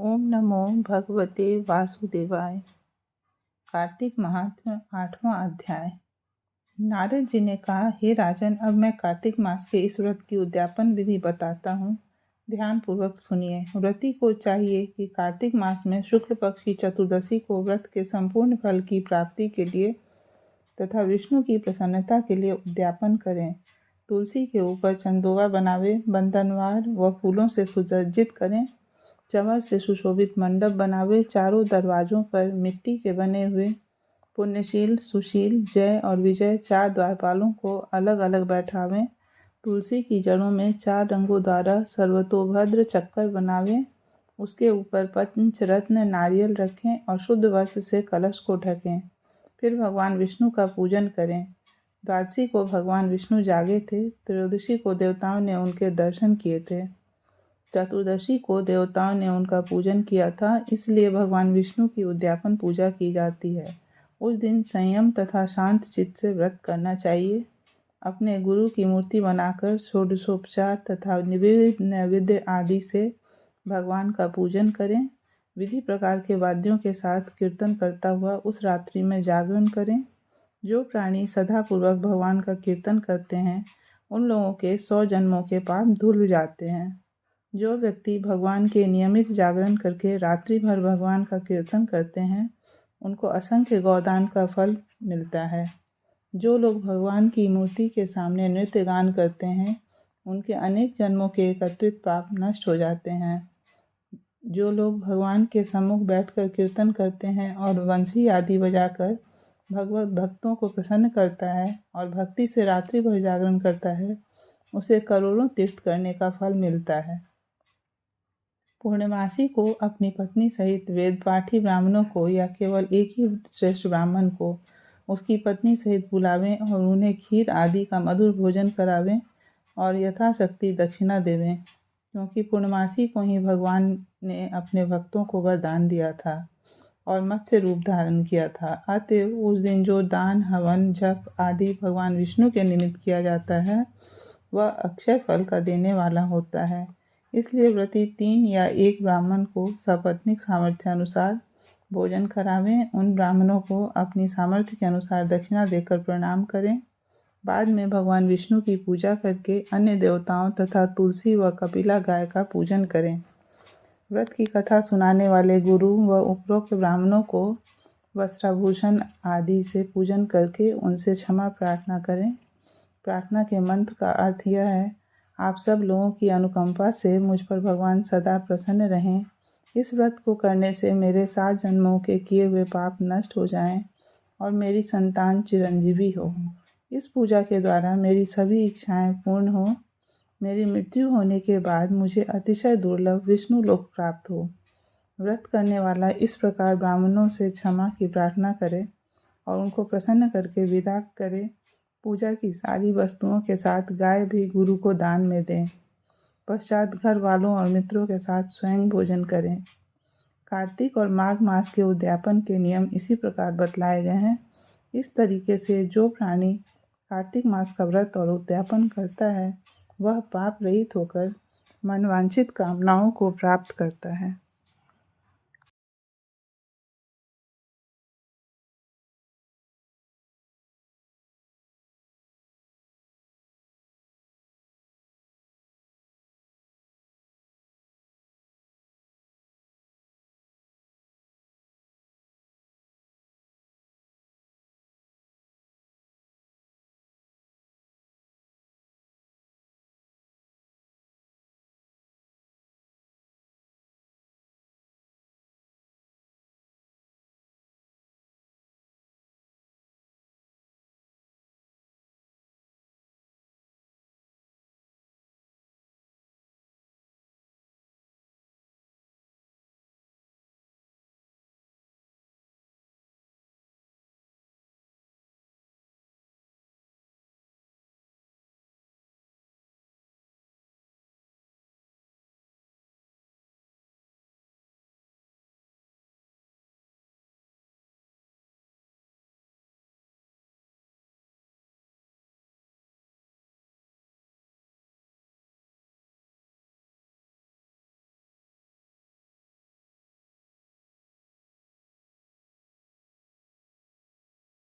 ओम नमो भगवते वासुदेवाय। कार्तिक महात्म्य 8वां अध्याय। नारद जी ने कहा, हे राजन, अब मैं कार्तिक मास के इस व्रत की उद्यापन विधि बताता हूँ। ध्यान पूर्वक सुनिए। व्रती को चाहिए कि कार्तिक मास में शुक्ल पक्ष की चतुर्दशी को व्रत के संपूर्ण फल की प्राप्ति के लिए तथा विष्णु की प्रसन्नता के लिए उद्यापन करें। तुलसी के ऊपर चंदोवा बनावे, बंधनवार व फूलों से सुसज्जित करें। चमर से सुशोभित मंडप बनावे। चारों दरवाजों पर मिट्टी के बने हुए पुण्यशील, सुशील, जय और विजय 4 द्वारपालों को अलग अलग बैठावें। तुलसी की जड़ों में 4 रंगों द्वारा सर्वतोभद्र चक्कर बनावें। उसके ऊपर पंचरत्न नारियल रखें और शुद्ध वस्त्र से कलश को ढकें। फिर भगवान विष्णु का पूजन करें। द्वादशी को भगवान विष्णु जागे थे। त्रयोदशी को देवताओं ने उनके दर्शन किए थे। चतुर्दशी को देवताओं ने उनका पूजन किया था, इसलिए भगवान विष्णु की उद्यापन पूजा की जाती है। उस दिन संयम तथा शांत चित्त से व्रत करना चाहिए। अपने गुरु की मूर्ति बनाकर षोडशोपचार तथा विविध नैवेद्य आदि से भगवान का पूजन करें। विधि प्रकार के वाद्यों के साथ कीर्तन करता हुआ उस रात्रि में जागरण करें। जो प्राणी सदापूर्वक भगवान का कीर्तन करते हैं, उन लोगों के 100 जन्मों के पाप धुल जाते हैं। जो व्यक्ति भगवान के नियमित जागरण करके रात्रि भर भगवान का कीर्तन करते हैं, उनको असंख्य गौदान का फल मिलता है। जो लोग भगवान की मूर्ति के सामने नृत्य गान करते हैं, उनके अनेक जन्मों के एकत्रित पाप नष्ट हो जाते हैं। जो लोग भगवान के सम्मुख बैठकर कीर्तन करते हैं और वंशी आदि बजाकर भगवत भक्तों को प्रसन्न करता है और भक्ति से रात्रि भर जागरण करता है, उसे करोड़ों तीर्थ करने का फल मिलता है। पूर्णमासी को अपनी पत्नी सहित वेद पाठी ब्राह्मणों को या केवल एक ही श्रेष्ठ ब्राह्मण को उसकी पत्नी सहित बुलावें और उन्हें खीर आदि का मधुर भोजन करावें और यथाशक्ति दक्षिणा देवें, क्योंकि पूर्णमासी को ही भगवान ने अपने भक्तों को वरदान दिया था और मत्स्य रूप धारण किया था। अतएव उस दिन जो दान, हवन, जप आदि भगवान विष्णु के निमित्त किया जाता है, वह अक्षय फल का देने वाला होता है। इसलिए व्रती 3 या 1 ब्राह्मण को सपत्नीक सामर्थ्य अनुसार भोजन करावें। उन ब्राह्मणों को अपनी सामर्थ्य के अनुसार दक्षिणा देकर प्रणाम करें। बाद में भगवान विष्णु की पूजा करके अन्य देवताओं तथा तुलसी व कपिला गाय का पूजन करें। व्रत की कथा सुनाने वाले गुरु व उपरोक्त ब्राह्मणों को वस्त्राभूषण आदि से पूजन करके उनसे क्षमा प्रार्थना करें। प्रार्थना के मंत्र का अर्थ यह है, आप सब लोगों की अनुकंपा से मुझ पर भगवान सदा प्रसन्न रहें। इस व्रत को करने से मेरे 7 जन्मों के किए हुए पाप नष्ट हो जाएं और मेरी संतान चिरंजीवी हो। इस पूजा के द्वारा मेरी सभी इच्छाएं पूर्ण हो। मेरी मृत्यु होने के बाद मुझे अतिशय दुर्लभ विष्णु लोक प्राप्त हो। व्रत करने वाला इस प्रकार ब्राह्मणों से क्षमा की प्रार्थना करे और उनको प्रसन्न करके विदा करे। पूजा की सारी वस्तुओं के साथ गाय भी गुरु को दान में दें। पश्चात घर वालों और मित्रों के साथ स्वयं भोजन करें। कार्तिक और माघ मास के उद्यापन के नियम इसी प्रकार बतलाए गए हैं। इस तरीके से जो प्राणी कार्तिक मास का व्रत और उद्यापन करता है, वह पाप रहित होकर मनवांछित कामनाओं को प्राप्त करता है।